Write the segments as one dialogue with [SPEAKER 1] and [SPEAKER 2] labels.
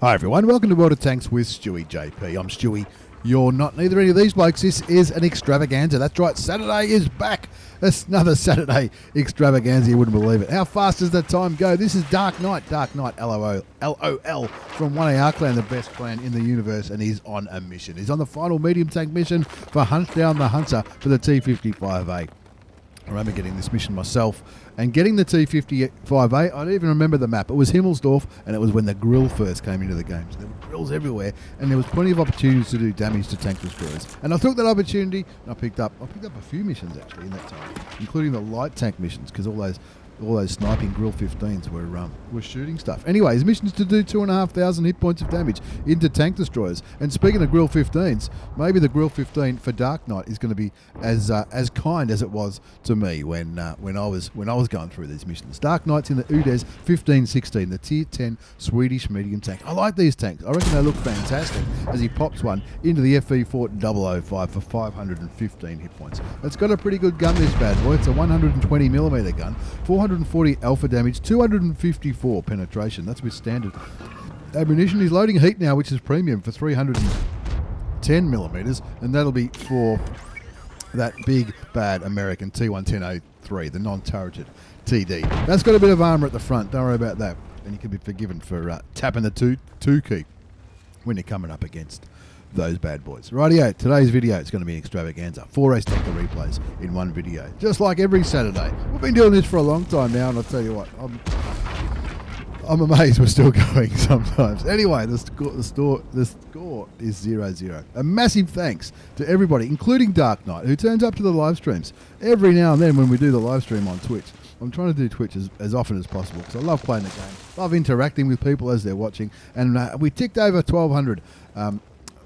[SPEAKER 1] Hi everyone, welcome to World of Tanks with stewiejp. I'm Stewie. You're not neither any of these blokes. This is an extravaganza. That's right, Saturday is back. That's another Saturday extravaganza. You wouldn't believe it. How fast does that time go? This is Dark Knight, LOL from 1AR clan, the best clan in the universe, and he's on a mission. He's on the final medium tank mission for Hunt Down the Hunter for the T-55A. I remember getting this mission myself and getting the T-55A. I don't even remember the map. It was Himmelsdorf, and it was when the grill first came into the game. So there were grills everywhere, and there was plenty of opportunities to do damage to tank destroyers. And I took that opportunity, and I picked up a few missions actually in that time, including the light tank missions, because all those sniping grill 15s were shooting stuff. Anyway, his mission is to do 2,500 hit points of damage into tank destroyers. And speaking of grill 15s, maybe the grill 15 for Dark Knight is going to be as kind as it was to me when I was going through these missions. Dark Knight's in the UDES 1516, the tier 10 Swedish medium tank. I like these tanks. I reckon they look fantastic as he pops one into the FV4005 for 515 hit points. It's got a pretty good gun, this bad boy. It's a 120mm gun, 440 alpha damage, 254 penetration. That's with standard ammunition. He's loading heat now, which is premium, for 310mm, and that'll be for that big bad American T11003, the non-turreted TD. That's got a bit of armor at the front. Don't worry about that, and you can be forgiven for tapping the 2 key when you're coming up against those bad boys. Rightio, today's video is going to be an extravaganza. 4 race tanker replays in one video, just like every Saturday. We've been doing this for a long time now, and I'll tell you what, I'm amazed we're still going sometimes. Anyway, the score is 0-0. A massive thanks to everybody, including Dark Knight, who turns up to the live streams every now and then when we do the live stream on Twitch. I'm trying to do Twitch as often as possible because I love playing the game, love interacting with people as they're watching, and we ticked over 1,200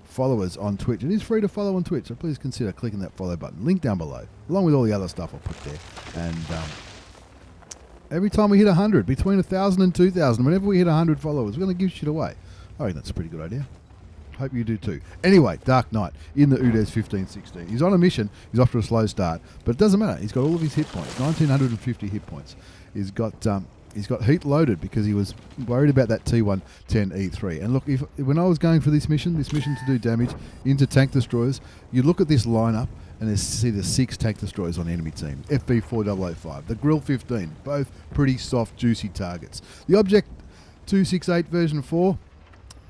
[SPEAKER 1] followers on Twitch. It is free to follow on Twitch, so please consider clicking that follow button. Link down below, along with all the other stuff I'll put there. And every time we hit 100, between 1,000 and 2,000, whenever we hit 100 followers, we're going to give shit away. I think that's a pretty good idea. Hope you do too. Anyway, Dark Knight in the UDES 1516. He's on a mission. He's off to a slow start, but it doesn't matter. He's got all of his hit points, 1,950 hit points. He's got heat loaded because he was worried about that T110E3. And look, when I was going for this mission to do damage into tank destroyers, you look at this lineup and see the 6 tank destroyers on the enemy team. FV4005, the Grill 15, both pretty soft, juicy targets. The Object 268 version 4,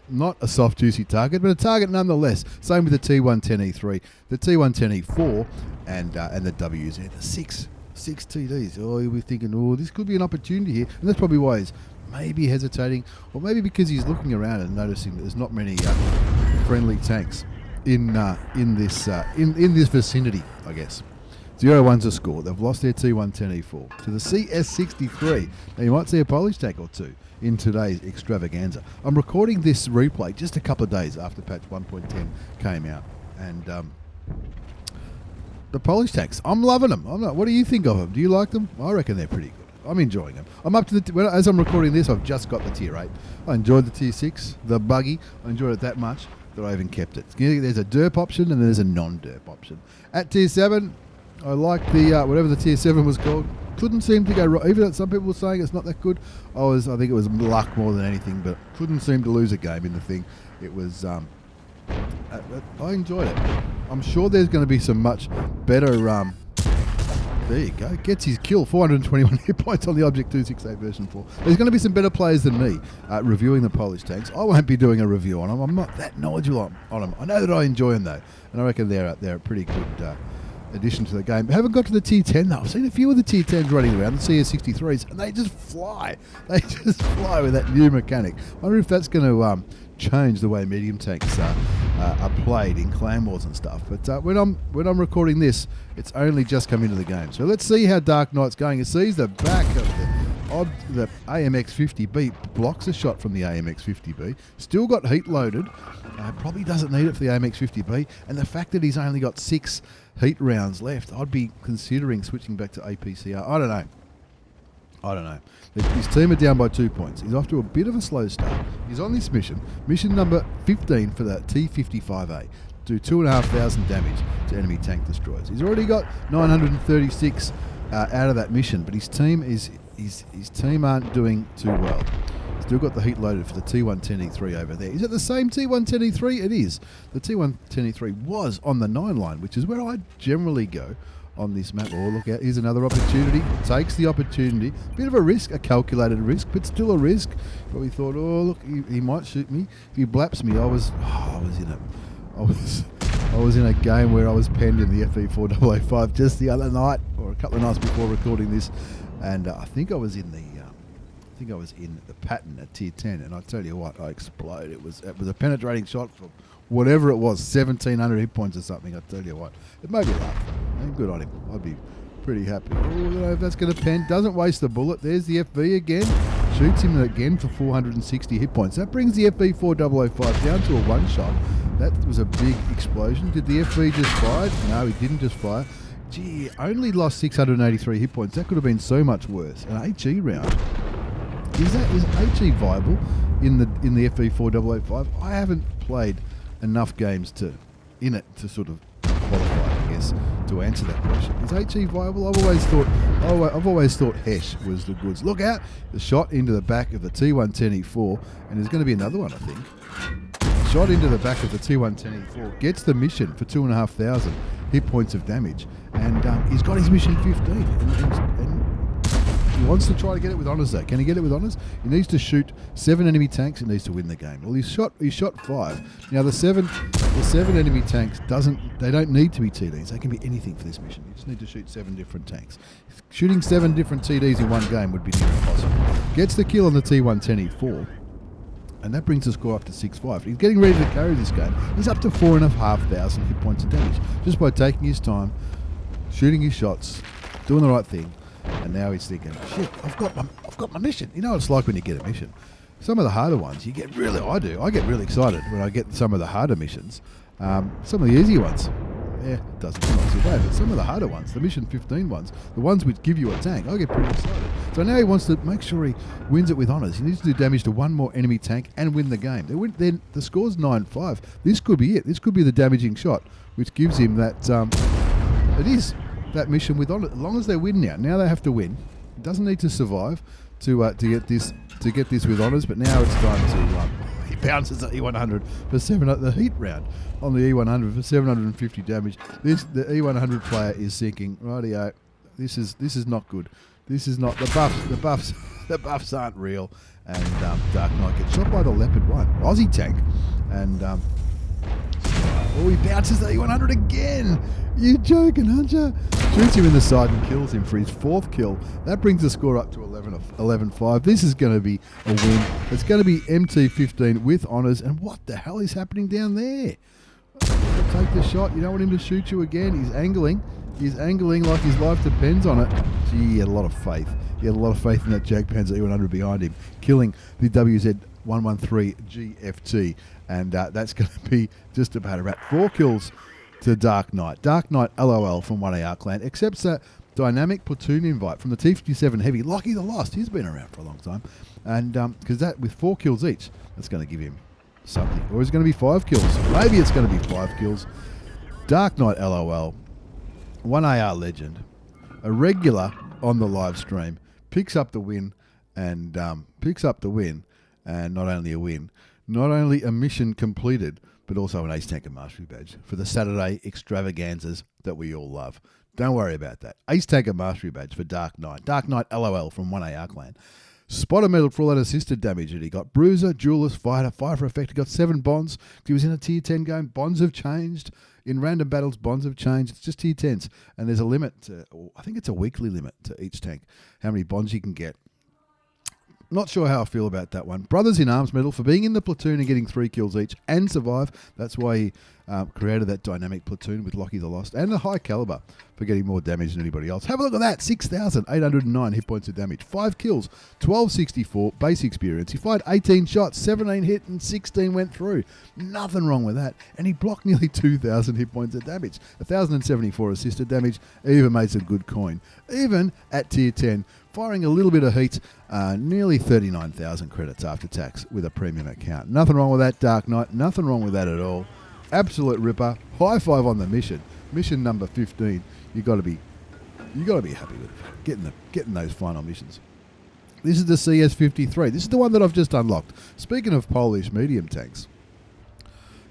[SPEAKER 1] not a soft, juicy target, but a target nonetheless. Same with the T110E3, the T110E4, and the WZ, the 6 TDs. Oh, you'll be thinking, oh, this could be an opportunity here, and that's probably why he's maybe hesitating, or maybe because he's looking around and noticing that there's not many friendly tanks in this vicinity, I guess. 0-1's a score. They've lost their T110E4 to the CS-53. Now you might see a Polish tank or two in today's extravaganza. I'm recording this replay just a couple of days after patch 1.10 came out, and the Polish tanks, I'm loving them. What do you think of them? Do you like them? I reckon they're pretty good. I'm enjoying them. I'm up to as I'm recording this, I've just got the tier 8. I enjoyed the tier 6, the buggy. I enjoyed it that much that I even kept it. There's a derp option and there's a non-derp option. At tier 7, I like the whatever the tier 7 was called. Couldn't seem to go right. Even though some people were saying it's not that good, I think it was luck more than anything, but couldn't seem to lose a game in the thing. It was I enjoyed it. I'm sure there's going to be some much better. There you go. Gets his kill. 421 hit points on the Object 268 version 4. There's going to be some better players than me reviewing the Polish tanks. I won't be doing a review on them. I'm not that knowledgeable on them. I know that I enjoy them though, and I reckon they're a pretty good addition to the game. I haven't got to the tier 10 though. I've seen a few of the tier 10s running around, the CS-53s, and they just fly. They just fly with that new mechanic. I wonder if that's going to change the way medium tanks are played in clan wars and stuff. But when I'm recording this, it's only just come into the game. So let's see how Dark Knight's going. It sees the back of the AMX-50B, blocks a shot from the AMX-50B. Still got heat loaded. Probably doesn't need it for the AMX-50B. And the fact that he's only got 6 heat rounds left, I'd be considering switching back to APCR. I don't know. His team are down by 2 points. He's off to a bit of a slow start. He's on this mission number 15 for the T-55A. Do 2,500 damage to enemy tank destroyers. He's already got 936 out of that mission, but his team aren't doing too well. Still got the heat loaded for the T110E3 over there. Is it the same T110E3? It is. The T110E3 was on the 9 line, which is where I generally go on this map. Oh, look out. Here's another opportunity. Takes the opportunity. Bit of a risk, a calculated risk, but still a risk. But we thought, oh, look, he might shoot me. If he blaps me, I was in a game where I was penned in the FE4AA5 just the other night, or a couple of nights before recording this, and I think I was in the pattern at tier 10, and I tell you what, I exploded. It was a penetrating shot from whatever it was, 1,700 hit points or something. I tell you what, it made me laugh. And good on him. I'd be pretty happy. Oh, I don't know if that's going to pen. Doesn't waste the bullet. There's the FV again. Shoots him again for 460 hit points. That brings the FV4005 down to a one shot. That was a big explosion. Did the FV just fire? No, he didn't just fire. Gee, only lost 683 hit points. That could have been so much worse. An HE round. Is HE viable in the FV4005? I haven't played enough games to sort of qualify, I guess, to answer that question. Is HE viable? I've always thought Hesh was the goods. Look out! The shot into the back of the T110E4, and there's going to be another one, I think. Shot into the back of the T110E4 gets the mission for 2,500 hit points of damage, and he's got his mission 15. And he wants to try to get it with honours though. Can he get it with honours? He needs to shoot 7 enemy tanks. He needs to win the game. Well, he shot 5. Now the seven enemy tanks they don't need to be TDs. They can be anything for this mission. You just need to shoot 7 different tanks. Shooting 7 different TDs in one game would be near impossible. Gets the kill on the T110E4. And that brings the score up to 6-5. He's getting ready to carry this game. He's up to 4,500 hit points of damage just by taking his time, shooting his shots, doing the right thing. And now he's thinking, shit, I've got my mission. You know what it's like when you get a mission. Some of the harder ones, I get really excited when I get some of the harder missions. Some of the easy ones, not too bad, but some of the harder ones, the mission 15 ones, the ones which give you a tank, I get pretty excited. So now he wants to make sure he wins it with honours. He needs to do damage to one more enemy tank and win the game. Then the score's 9-5. This could be it. This could be the damaging shot, which gives him that, that mission with honours. As long as they win now they have to win. It doesn't need to survive to get this with honours, but now it's time to he bounces the E100 for 7 the heat round on the E100 for 750 damage. The E100 player is thinking, rightio, this is not good. This is not the buffs aren't real. And Dark Knight gets shot by the Leopard 1 Aussie tank, and he bounces the E100 again. You joking, aren't you? Shoots him in the side and kills him for his 4th kill. That brings the score up to 11-5. This is going to be a win. It's going to be MT15 with honours. And what the hell is happening down there? Take the shot. You don't want him to shoot you again. He's angling. He's angling like his life depends on it. Gee, he had a lot of faith. He had a lot of faith in that Jagdpanzer E100 behind him, killing the WZ113 GFT. And that's going to be just about a wrap. 4 kills to Dark Knight. Dark Knight LOL from 1AR Clan accepts a dynamic platoon invite from the T57 Heavy. Lucky the Lost. He's been around for a long time. And because that with 4 kills each, that's going to give him something. Or is it going to be 5 kills? Maybe it's going to be 5 kills. Dark Knight LOL, 1AR legend, a regular on the live stream, picks up the win, and not only a win, not only a mission completed, but also an Ace Tanker Mastery Badge for the Saturday extravaganzas that we all love. Don't worry about that. Ace Tanker Mastery Badge for Dark Knight. Dark Knight LOL from 1AR Clan. Spotter medal for all that assisted damage that he got. Bruiser, Duelist, Fighter, Fire for Effect. He got 7 bonds. He was in a tier 10 game. Bonds have changed. In random battles, bonds have changed. It's just tier 10s. And there's a limit, I think it's a weekly limit to each tank, how many bonds you can get. Not sure how I feel about that one. Brothers in Arms medal for being in the platoon and getting 3 kills each and survive. That's why he created that dynamic platoon with Lockie the Lost. And the high caliber for getting more damage than anybody else. Have a look at that. 6,809 hit points of damage. 5 kills, 1264 base experience. He fired 18 shots, 17 hit and 16 went through. Nothing wrong with that. And he blocked nearly 2,000 hit points of damage. 1,074 assisted damage. Even made some good coin. Even at tier 10. Firing a little bit of heat, nearly 39,000 credits after tax with a premium account. Nothing wrong with that, Dark Knight. Nothing wrong with that at all. Absolute ripper. High five on the mission. Mission number 15. You got to be happy with it. Getting those final missions. This is the CS-53. This is the one that I've just unlocked. Speaking of Polish medium tanks,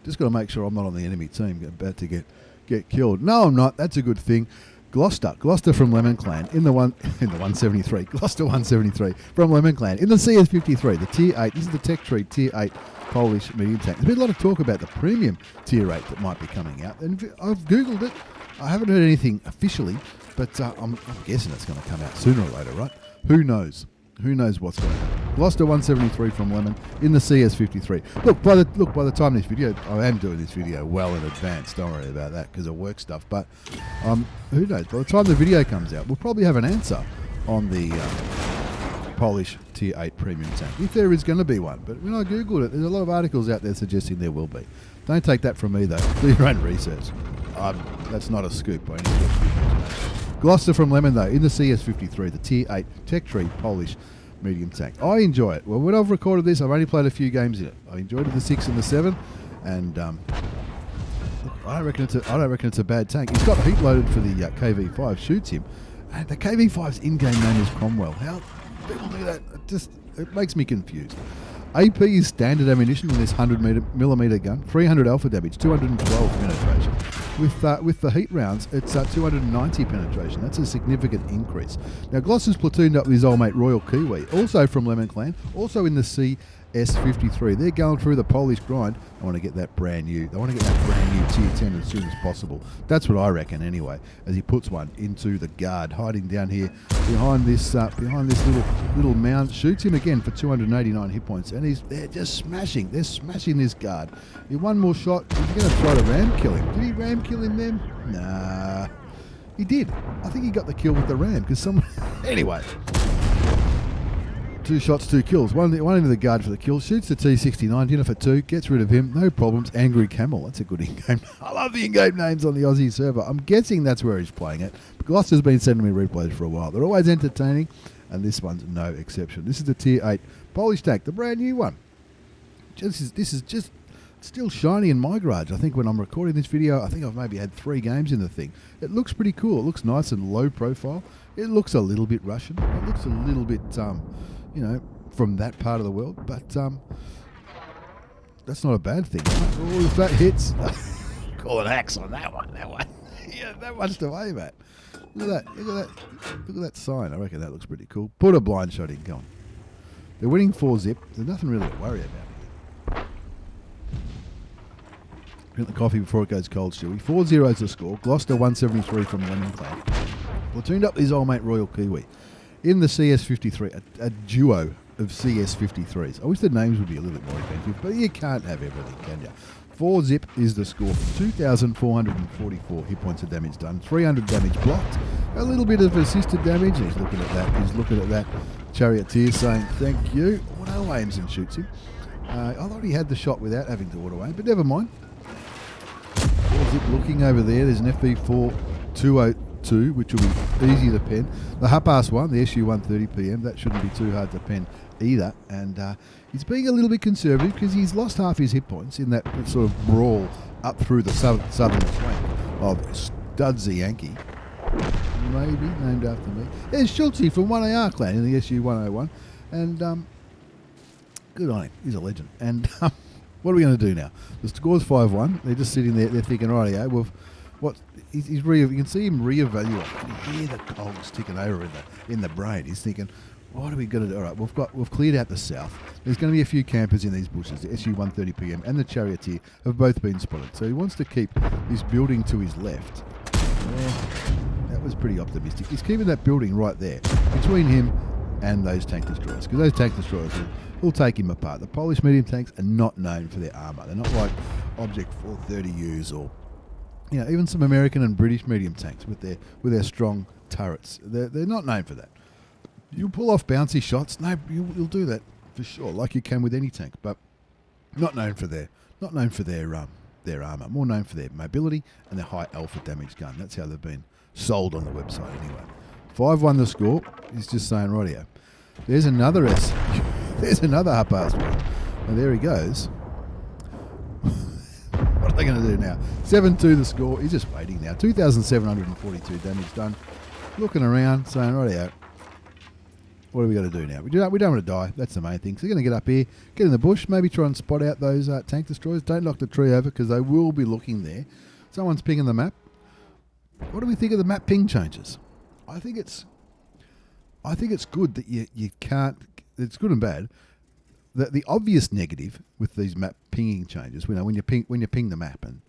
[SPEAKER 1] just got to make sure I'm not on the enemy team about to get killed. No, I'm not. That's a good thing. Gloster from Lemon Clan in the 173. Gloster 173 from Lemon Clan in the CS-53, the Tier 8. This is the Tech Tree Tier 8 Polish medium tank. There's been a lot of talk about the premium Tier 8 that might be coming out, and I've googled it. I haven't heard anything officially, but I'm guessing it's going to come out sooner or later, right? Who knows? Who knows what's going on? Gloster 173 from Lemon in the CS-53. Look, by the time this video, I am doing this video well in advance. Don't worry about that because of work stuff. But who knows? By the time the video comes out, we'll probably have an answer on the Polish Tier 8 premium tank, if there is going to be one. But when I googled it, there's a lot of articles out there suggesting there will be. Don't take that from me though. Do your own research. That's not a scoop by any stretch of the imagination. Gloster from Lemon though in the CS-53, the Tier 8 Tech Tree Polish medium tank. I enjoy it. Well, when I've recorded this, I've only played a few games in it. I enjoyed it, the 6 and the 7, and I don't reckon it's a bad tank. It's got heat loaded for the KV5, shoots him, and the KV5's in-game name is Cromwell. How people do that? It makes me confused. AP is standard ammunition on this 100mm gun, 300 alpha damage, 212 penetration. With the heat rounds, it's 290 penetration. That's a significant increase. Now, Glosser's platooned up with his old mate Royal Kiwi, also from Lemon Clan, also in the CS-53. They're going through the Polish grind. I want to get that brand new. They want to get that brand new Tier 10 as soon as possible. That's what I reckon, anyway. As he puts one into the guard, hiding down here behind this little mound, shoots him again for 289 hit points, and they're just smashing. They're smashing this guard. One more shot. He's going to try to ram kill him. Did he ram kill him then? Nah, he did. I think he got the kill with the ram because someone. Anyway. 2 shots, 2 kills. One into the guard for the kill. Shoots the T69. Dinner for 2. Gets rid of him. No problems. Angry Camel. That's a good in-game. I love the in-game names on the Aussie server. I'm guessing that's where he's playing it. Gloster's been sending me replays for a while. They're always entertaining, and this one's no exception. This is the Tier 8 Polish tank, the brand new one. This is just still shiny in my garage. I think when I'm recording this video, I think I've maybe had 3 games in the thing. It looks pretty cool. It looks nice and low profile. It looks a little bit Russian. It looks a little bit from that part of the world, but that's not a bad thing. Oh, if that hits, call an axe on that one. Yeah, that one's to aim at. Look at that sign. I reckon that looks pretty cool. Put a blind shot in. Go on. They're winning 4-zip. There's nothing really to worry about. Drink the coffee before it goes cold, Stewie. 4-0's the score. Gloster 173 from Lemon Clan. Platooned up his old mate Royal Kiwi in the CS-53, a duo of CS-53s. I wish the names would be a little bit more effective, but you can't have everything, can you? 4-zip is the score. 2,444 hit points of damage done. 300 damage blocked. A little bit of assisted damage. He's looking at that. Charioteer saying, thank you. Auto aims and shoots him. I thought he had the shot without having to auto aim, but never mind. 4-zip looking over there. There's an FB4 202, which will be easy to pen. The Hapas one, the SU-130 PM, that shouldn't be too hard to pen either. And he's being a little bit conservative because he's lost half his hit points in that sort of brawl up through the southern flank of Studsy Yankee. Maybe named after me. There's Schultzy from 1AR clan in the SU-101. And good on him. He's a legend. And what are we going to do now? The score's 5-1. They're just sitting there. They're thinking, rightio, you can see him reevaluate. You can hear the cogs ticking over in the brain. He's thinking, what are we going to do? All right, we've cleared out the south. There's going to be a few campers in these bushes. The SU-130 PM and the Charioteer have both been spotted. So he wants to keep this building to his left. Well, that was pretty optimistic. He's keeping that building right there between him and those tank destroyers, because those tank destroyers will take him apart. The Polish medium tanks are not known for their armour. They're not like Object 430Us or even some American and British medium tanks with their strong turrets. They're not known for that. You'll pull off bouncy shots. No, you'll do that for sure, like you can with any tank. But not known for their armour. More known for their mobility and their high alpha damage gun. That's how they've been sold on the website anyway. 5-1 the score. He's just saying, rightio. There's another There's another Hapas one. And there he goes. What are they going to do now? 7-2 the score. He's just waiting now. 2,742 damage done. Looking around, saying, rightio. What are we going to do now? We don't want to die. That's the main thing. So they're going to get up here, get in the bush, maybe try and spot out those tank destroyers. Don't knock the tree over because they will be looking there. Someone's pinging the map. What do we think of the map ping changes? I think it's good that you can't. It's good and bad. The obvious negative with these map pinging changes, when you ping the map and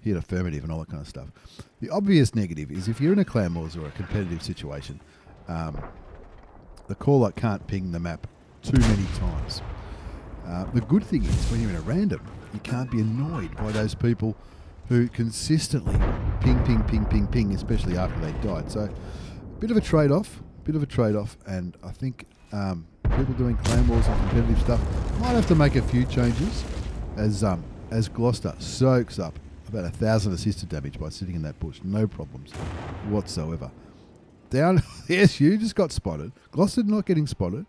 [SPEAKER 1] hit affirmative and all that kind of stuff. The obvious negative is if you're in a clan wars or a competitive situation, the caller can't ping the map too many times. The good thing is when you're in a random, you can't be annoyed by those people who consistently ping, especially after they died. So, bit of a trade-off, and I think people doing clan wars and competitive stuff might have to make a few changes as Gloster soaks up about 1,000 assisted damage by sitting in that bush. No problems whatsoever. Down, the SU just got spotted. Gloster not getting spotted.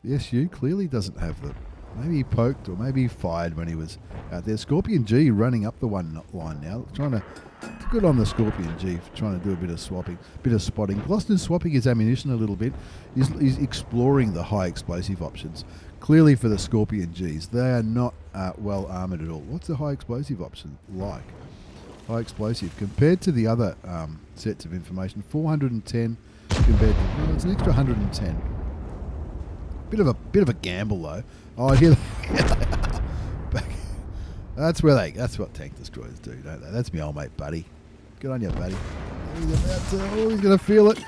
[SPEAKER 1] The SU clearly doesn't have the... Maybe he poked or maybe he fired when he was out there. Scorpion G running up the one line now. It's good on the Scorpion G for trying to do a bit of spotting. Gloster's swapping his ammunition a little bit. He's exploring the high explosive options. Clearly for the Scorpion Gs, they are not well armoured at all. What's the high explosive option like? High explosive compared to the other sets of information, 410 compared to it's an extra 110. Bit of a gamble though. Oh, here they are. Back. That's what tank destroyers do, don't they? That's my old mate Buddy. Good on you, Buddy. He's gonna feel it.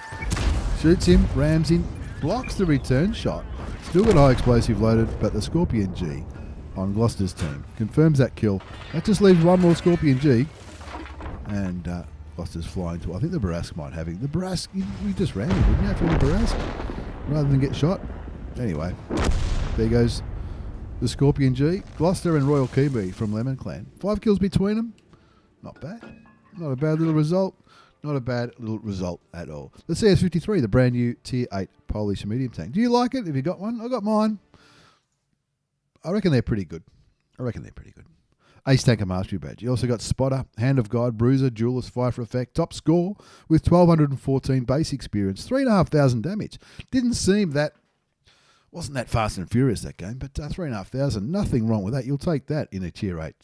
[SPEAKER 1] Shoots him, rams him, blocks the return shot. Still got high explosive loaded, but the Scorpion G on Gloster's team confirms that kill. That just leaves one more Scorpion G. And Gloster's flying to... I think the Barask might have him. The Barask... We just ran him, didn't you, after the Barask? Rather than get shot. Anyway, there goes the Scorpion G. Gloster and Royal Kiwi from Lemon Clan. 5 kills between them. Not bad. Not a bad little result. Not a bad little result at all. The CS-53, the brand new Tier 8 Polish medium tank. Do you like it? Have you got one? I got mine. I reckon they're pretty good. Ace Tanker Mastery Badge. You also got Spotter, Hand of God, Bruiser, Duelist, Fire for Effect, top score with 1,214 base experience, 3,500 damage. Didn't seem that, wasn't that fast and furious that game, but 3,500, nothing wrong with that. You'll take that in a Tier 8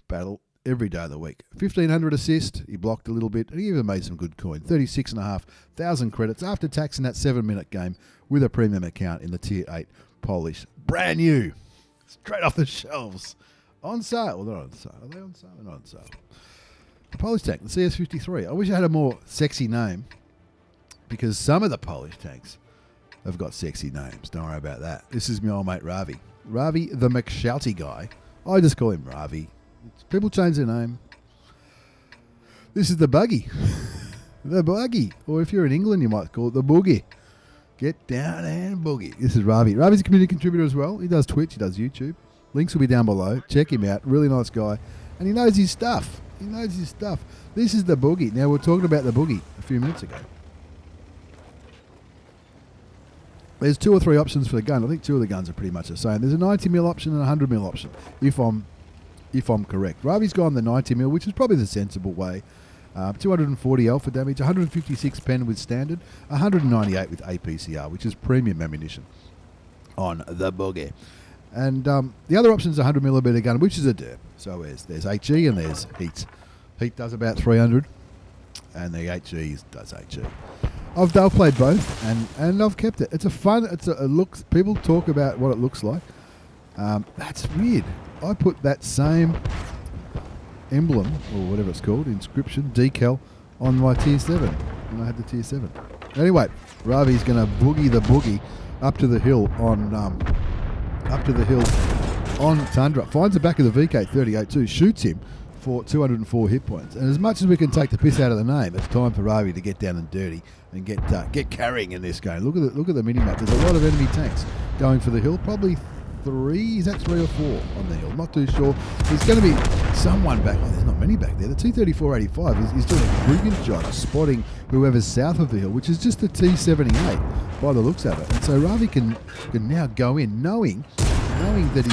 [SPEAKER 1] battle every day of the week. 1,500 assist, he blocked a little bit, and he even made some good coin. 36,500 credits after tax in that 7-minute game with a premium account in the Tier 8 Polish. Brand new, straight off the shelves. On sale. Well, they're not on sale. Are they on sale? They're not on sale. The Polish tank, the CS-53. I wish I had a more sexy name because some of the Polish tanks have got sexy names. Don't worry about that. This is my old mate Ravvi. Ravvi, the McShouty guy. I just call him Ravvi. People change their name. This is the buggy. The buggy. Or if you're in England, you might call it the boogie. Get down and boogie. This is Ravvi. Ravvi's a community contributor as well. He does Twitch. He does YouTube. Links will be down below. Check him out. Really nice guy. And he knows his stuff. This is the boogie. Now, we were talking about the boogie a few minutes ago. There's 2 or 3 options for the gun. I think 2 of the guns are pretty much the same. There's a 90mm option and a 100mm option, if I'm correct. Ravvi's gone the 90mm, which is probably the sensible way. 240 alpha damage, 156 pen with standard, 198 with APCR, which is premium ammunition on the boogie. And the other option is a 100mm gun, which is a derp. So there's HE and there's Heat. Heat does about 300, and the HE does HE. I've played both, and I've kept it. It's a look. People talk about what it looks like. That's weird. I put that same emblem, or whatever it's called, inscription, decal, on my Tier 7, when I had the Tier 7. Anyway, Ravvi's going to boogie the boogie up to the hill on Tundra. Finds the back of the VK-38 too, shoots him for 204 hit points. And as much as we can take the piss out of the name, it's time for Ravvi to get down and dirty and get carrying in this game. Look at the mini-map. There's a lot of enemy tanks going for the hill. Probably 3, is that 3 or 4 on the hill? Not too sure. There's going to be someone back. Oh, there's not many back there. The T-3485 is doing a brilliant job spotting whoever's south of the hill, which is just the T-78 by the looks of it. And so Ravvi can now go in knowing that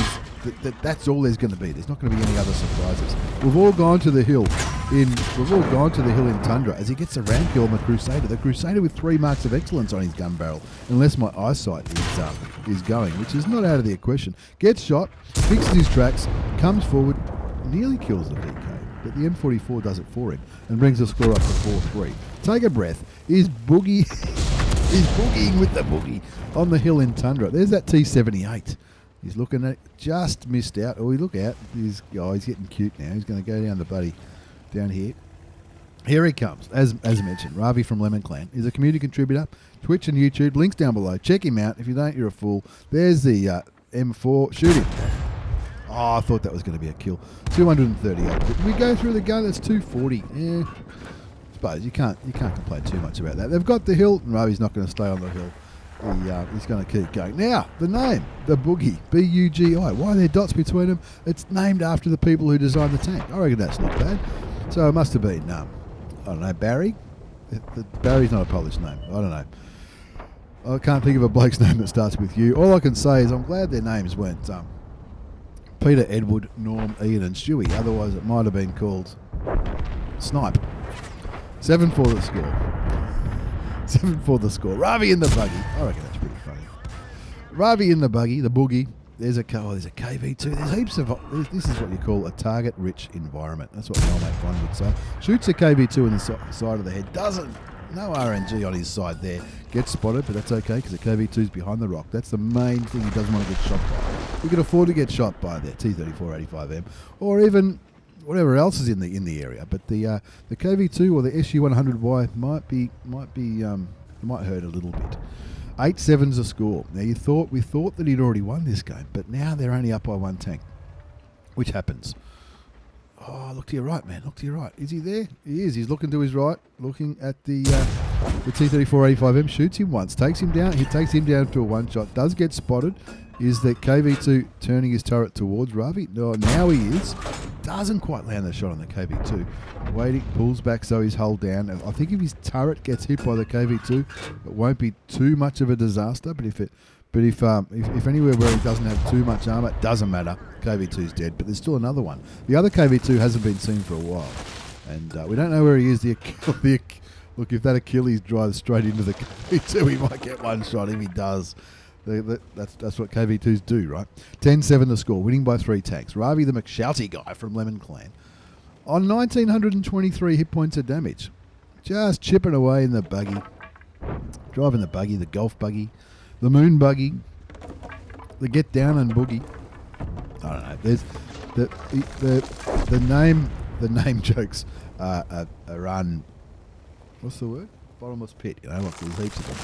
[SPEAKER 1] that's all there's going to be. There's not going to be any other surprises. We've all gone to the hill in Tundra as he gets a ram kill on the Crusader. The Crusader with 3 marks of excellence on his gun barrel, unless my eyesight is going, which is not out of the equation. Gets shot, fixes his tracks, comes forward, nearly kills the VK, but the M44 does it for him and brings the score up to 4-3. Take a breath. He's boogieing with the boogie on the hill in Tundra. There's that T78. He's looking at, just missed out. Oh, look out. He's getting cute now. He's going to go down the buddy down here. Here he comes. As mentioned, Ravvi from Lemon Clan is a community contributor. Twitch and YouTube. Links down below. Check him out. If you don't, you're a fool. There's the M4. Shoot him. Oh, I thought that was going to be a kill. 238. But we go through the gun. That's 240. Yeah. I suppose you can't complain too much about that. They've got the hill. And Ravvi's not going to stay on the hill. He's going to keep going. Now, the name, the Boogie, B.U.G.I. Why are there dots between them? It's named after the people who designed the tank. I reckon that's not bad. So it must have been, I don't know, Barry? Barry's not a Polish name. I don't know. I can't think of a bloke's name that starts with U. All I can say is I'm glad their names weren't Peter, Edward, Norm, Ian and Stewie. Otherwise it might have been called Snipe. 7 for the score. 7 for the score. Ravvi in the buggy. I reckon that's pretty funny. Ravvi in the buggy, the boogie. There's a KV2. There's heaps of... This is what you call a target-rich environment. That's what my mate One would say. Shoots a KV2 in the side of the head. No RNG on his side there. Gets spotted, but that's okay because the KV2's behind the rock. That's the main thing he doesn't want to get shot by. We can afford to get shot by the T-34 85M or even whatever else is in the area. But the KV2 or the SU-100Y might hurt a little bit. 8-7's a score. Now we thought that he'd already won this game, but now they're only up by 1 tank, which happens. Oh, look to your right, man. Look to your right. Is he there? He is. He's looking to his right, looking at the T-34 85M. Shoots him once, takes him down. He takes him down to a 1-shot. Does get spotted. Is the KV2 turning his turret towards Ravvi? No, now he is. Doesn't quite land the shot on the KV2. Waiting, pulls back so he's hull down. And I think if his turret gets hit by the KV2, it won't be too much of a disaster. But if anywhere where he doesn't have too much armor, it doesn't matter. KV2's dead. But there's still another one. The other KV2 hasn't been seen for a while, and we don't know where he is. Look, if that Achilles drives straight into the KV2, he might get 1 shot. If he does. That's what KV2s do, right? 10-7 the score, winning by 3 tanks. Ravvi the McShouty guy from Lemon Clan on 1,923 hit points of damage. Just chipping away in the buggy. Driving the buggy, the golf buggy, the moon buggy, the get down and boogie. I don't know. There's the name jokes are on, what's the word? Bottomless pit, like there's heaps of them.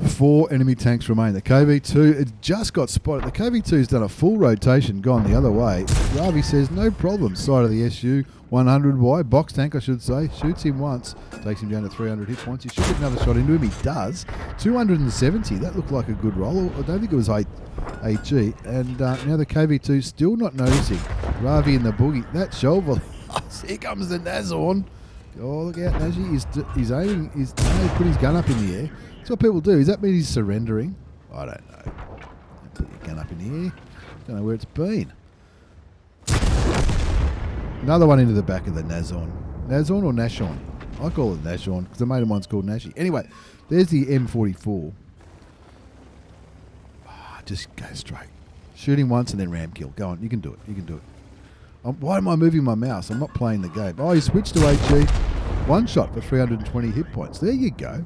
[SPEAKER 1] 4 enemy tanks remain. The KV2, it just got spotted. The KV2's done a full rotation, gone the other way. Ravvi says, no problem. Side of the SU-100Y, box tank I should say. Shoots him once, takes him down to 300 hit points. He should get another shot into him. He does. 270, that looked like a good roll. I don't think it was 8G. And now the KV2 still not noticing. Ravvi in the boogie. That shovel. Here comes the Nazorn. Oh, look out, Nazi. He's aiming. He's put his gun up in the air. That's what people do. Does that mean he's surrendering? I don't know. Put your gun up in the air. Don't know where it's been. Another one into the back of the Nazorn. Nazorn or Nashorn? I call it Nashorn because a mate of mine's called Nashi. Anyway, there's the M44. Just go straight. Shoot him once and then ram kill. Go on. You can do it. You can do it. Why am I moving my mouse? I'm not playing the game. Oh, he switched to HG. 1 shot for 320 hit points. There you go.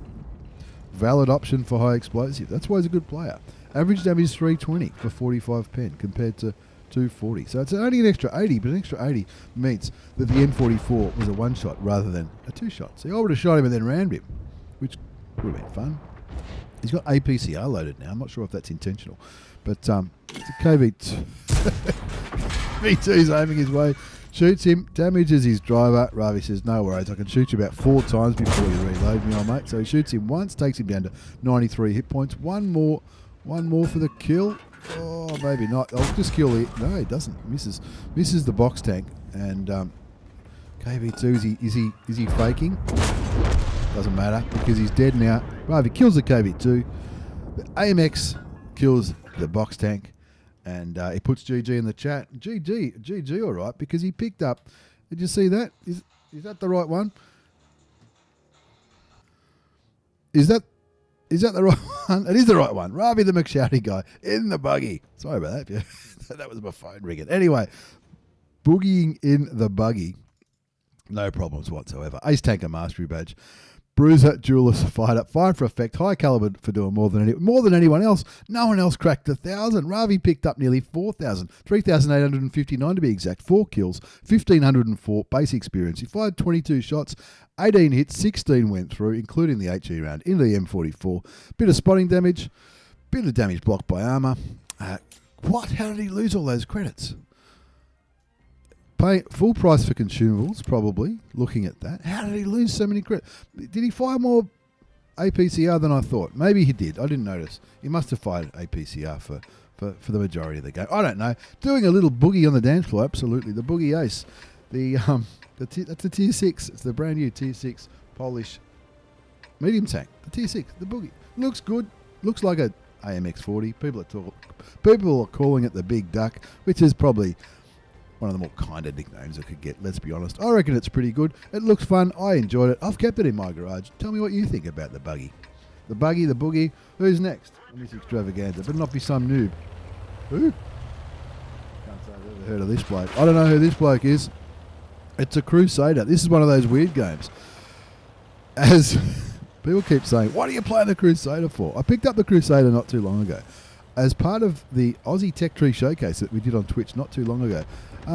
[SPEAKER 1] Valid option for high explosive. That's why he's a good player. Average damage 320 for 45 pen compared to 240. So it's only an extra 80, but an extra 80 means that the M44 was a 1-shot rather than a 2-shot. So I would have shot him and then rammed him, which would have been fun. He's got APCR loaded now. I'm not sure if that's intentional. But it's a KV2. V2's aiming his way. Shoots him, damages his driver. Ravvi says, no worries, I can shoot you about 4 times before you reload me, old mate. So he shoots him once, takes him down to 93 hit points. One more for the kill. Oh, maybe not. I'll just kill it. No, he doesn't. Misses the box tank. And KV2, is he faking? Doesn't matter because he's dead now. Ravvi kills the KV2. The AMX kills the box tank. And he puts GG in the chat. GG, all right, because he picked up. Did you see that? Is that the right one? Is that the right one? It is the right one. Ravvi the McShouty guy in the buggy. Sorry about that. That was my phone ringing. Anyway, boogieing in the buggy. No problems whatsoever. Ace Tanker Mastery Badge. Bruiser, Duelist, Fighter, Fire for Effect, High Caliber for doing more than anyone else. No one else cracked 1,000. Ravvi picked up nearly 4,000, 3,859 to be exact. 4 kills, 1,504 base experience. He fired 22 shots, 18 hits, 16 went through, including the HE round into the M44. Bit of spotting damage, bit of damage blocked by armor. What? How did he lose all those credits? Pay full price for consumables, probably, looking at that. How did he lose so many credits? Did he fire more APCR than I thought? Maybe he did. I didn't notice. He must have fired APCR for the majority of the game. I don't know. Doing a little boogie on the dance floor, absolutely. The boogie ace. That's the Tier 6. It's the brand new Tier 6 Polish medium tank. The Tier 6, the boogie. Looks good. Looks like a AMX-40. People are calling it the Big Duck, which is probably one of the more kinder nicknames I could get, let's be honest. I reckon it's pretty good. It looks fun. I enjoyed it. I've kept it in my garage. Tell me what you think about the buggy. The buggy, the boogie. Who's next? Miss Extravaganza. Better not be some noob. Who? Can't say I've ever heard of this bloke. I don't know who this bloke is. It's a Crusader. This is one of those weird games. As people keep saying, what are you playing the Crusader for? I picked up the Crusader not too long ago as part of the Aussie Tech Tree Showcase that we did on Twitch not too long ago.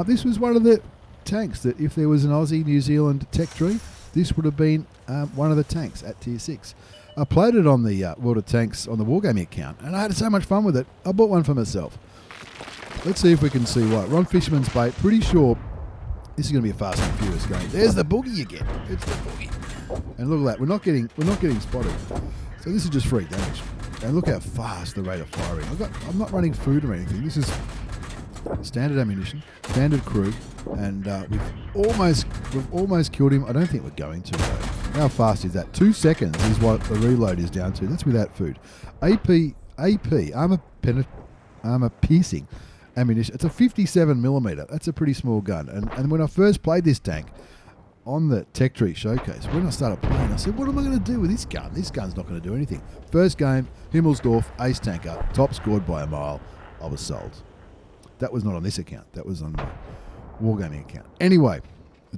[SPEAKER 1] This was one of the tanks that if there was an Aussie New Zealand Tech Tree, this would have been one of the tanks at Tier 6. I played it on the World of Tanks on the Wargaming account, and I had so much fun with it, I bought one for myself. Let's see if we can see why. Ron Fisherman's bait, pretty sure this is going to be a Fast and Furious game. There's the boogie again. It's the boogie. And look at that, we're not getting spotted. So this is just free damage. And look how fast the rate of firing. I'm not running food or anything. This is standard ammunition, standard crew, and we've almost killed him. I don't think we're going to though. How fast is that? 2 seconds is what the reload is down to. That's without food. AP armor piercing ammunition. It's a 57mm. That's a pretty small gun. And when I first played this tank on the Tech Tree Showcase, when I started playing, I said, what am I going to do with this gun? This gun's not going to do anything. First game, Himmelsdorf, ace tanker, top scored by a mile. I was sold. That was not on this account. That was on my Wargaming account. Anyway,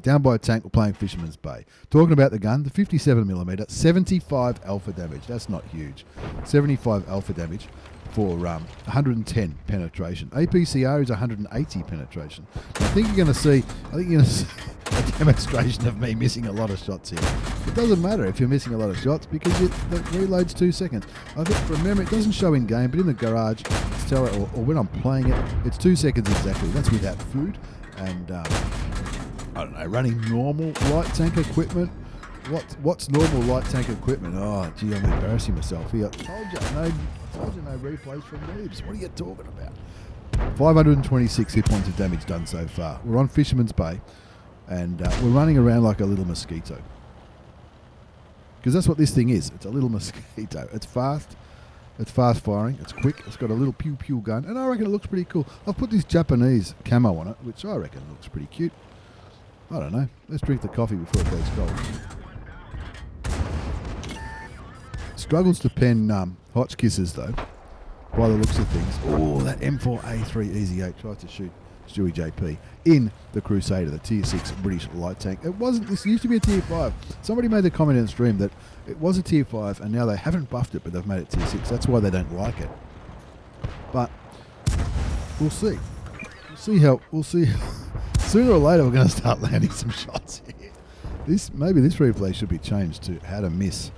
[SPEAKER 1] down by a tank, we're playing Fisherman's Bay. Talking about the gun, the 57mm, 75 alpha damage. That's not huge. 75 alpha damage for 110 penetration. APCR is 180 penetration. I think you're going to see a demonstration of me missing a lot of shots here. It doesn't matter if you're missing a lot of shots because the reload's 2 seconds. I think from memory, it doesn't show in game, but in the garage, it's or when I'm playing it, it's 2 seconds exactly. That's without food. And I don't know, running normal light tank equipment. What's normal light tank equipment? Oh, gee, I'm embarrassing myself here. I told you no replays from noobs. What are you talking about? 526 hit points of damage done so far. We're on Fisherman's Bay, and we're running around like a little mosquito. Because that's what this thing is. It's a little mosquito. It's fast. It's fast firing. It's quick. It's got a little pew-pew gun, and I reckon it looks pretty cool. I've put this Japanese camo on it, which I reckon looks pretty cute. I don't know. Let's drink the coffee before it goes cold. Struggles to pen hotch kisses though, by the looks of things. Oh, that M4A3 Easy 8 tries to shoot StewiejP in the Crusader, the Tier 6 British light tank. It wasn't. This used to be a Tier 5. Somebody made the comment in the stream that it was a Tier 5, and now they haven't buffed it, but they've made it Tier 6. That's why they don't like it. But we'll see. We'll see. Sooner or later, we're going to start landing some shots here. Maybe this replay should be changed to how to miss.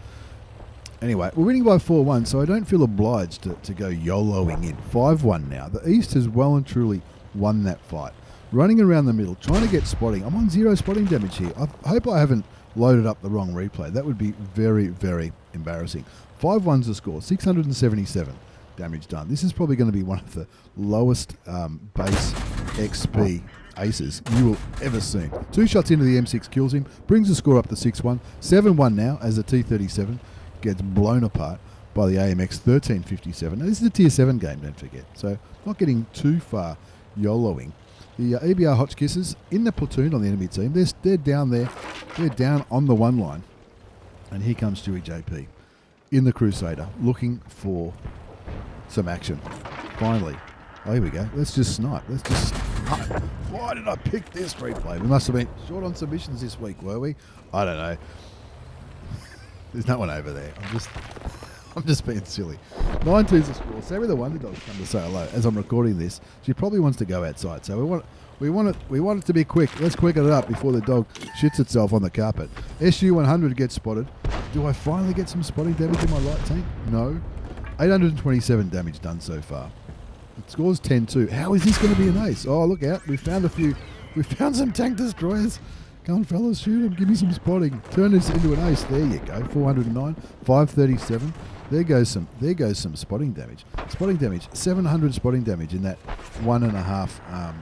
[SPEAKER 1] Anyway, we're winning by 4-1, so I don't feel obliged to go YOLOing in. 5-1 now. The East has well and truly won that fight. Running around the middle, trying to get spotting. I'm on 0 spotting damage here. I hope I haven't loaded up the wrong replay. That would be very, very embarrassing. 5-1's the score. 677 damage done. This is probably going to be one of the lowest base XP aces you will ever see. 2 shots into the M6 kills him, brings the score up to 6-1. 7-1 now as the T-37 gets blown apart by the AMX 1357. Now, this is a Tier 7 game, don't forget. So, not getting too far YOLOing. The EBR WOTCCASIA in the platoon on the enemy team. They're down there. They're down on the one line. And here comes stewiejp in the Crusader, looking for some action. Finally. Oh, here we go. Let's just snipe. Why did I pick this replay? We must have been short on submissions this week, were we? I don't know. There's no one over there. I'm just being silly. 9-2's the score. Sarah the Wonder Dog's come to say hello as I'm recording this. She probably wants to go outside, so we want it to be quick. Let's quicken it up before the dog shits itself on the carpet. SU-100 gets spotted. Do I finally get some spotting damage in my light tank? No. 827 damage done so far. It scores 10-2. How is this going to be an ace? Oh, look out. We found some tank destroyers. Come on, fellas, shoot them. Give me some spotting. Turn this into an ace. There you go. 409, 537. There goes some spotting damage. Spotting damage. 700 spotting damage in that 1.5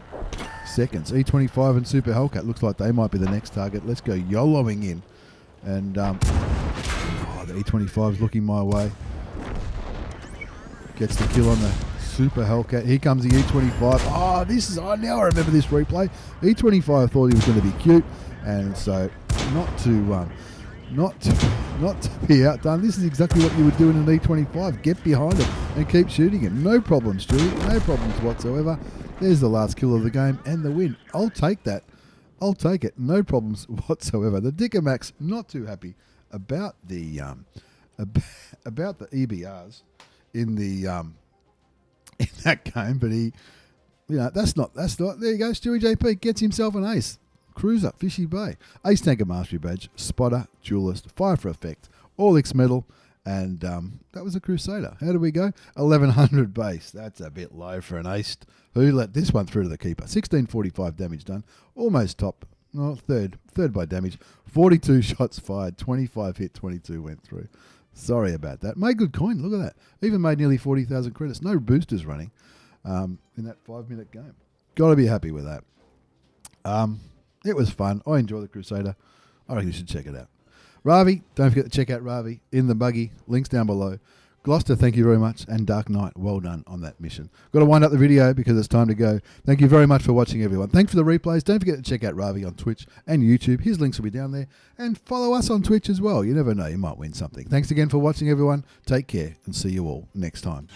[SPEAKER 1] seconds. E25 and Super Hellcat looks like they might be the next target. Let's go YOLOing in. And the E25 is looking my way. Gets the kill on the Super Hellcat. Here comes the E25. Now I remember this replay. E25 thought he was going to be cute, and so not to be outdone. This is exactly what you would do in an E25. Get behind him and keep shooting him. No problems, Stewie. No problems whatsoever. There's the last kill of the game and the win. I'll take that. I'll take it. No problems whatsoever. The Dickermax not too happy about the about the EBRs in the in that game, but he, that's not. There you go. stewiejp gets himself an ace. Cruiser, Fishy Bay, Ace Tanker Mastery Badge, Spotter, Duelist, Fire for Effect, All X Medal, and that was a Crusader. How do we go? 1100 base. That's a bit low for an ace. Who let this one through to the keeper? 1645 damage done. Almost top. No, third by damage. 42 shots fired. 25 hit. 22 went through. Sorry about that. Made good coin. Look at that. Even made nearly 40,000 credits. No boosters running in that 5-minute game. Got to be happy with that. It was fun. I enjoy the Crusader. I reckon you should check it out. Ravvi, don't forget to check out Ravvi in the buggy. Links down below. Gloster, thank you very much. And Dark Knight, well done on that mission. Got to wind up the video because it's time to go. Thank you very much for watching, everyone. Thanks for the replays. Don't forget to check out Ravvi on Twitch and YouTube. His links will be down there. And follow us on Twitch as well. You never know, you might win something. Thanks again for watching, everyone. Take care and see you all next time.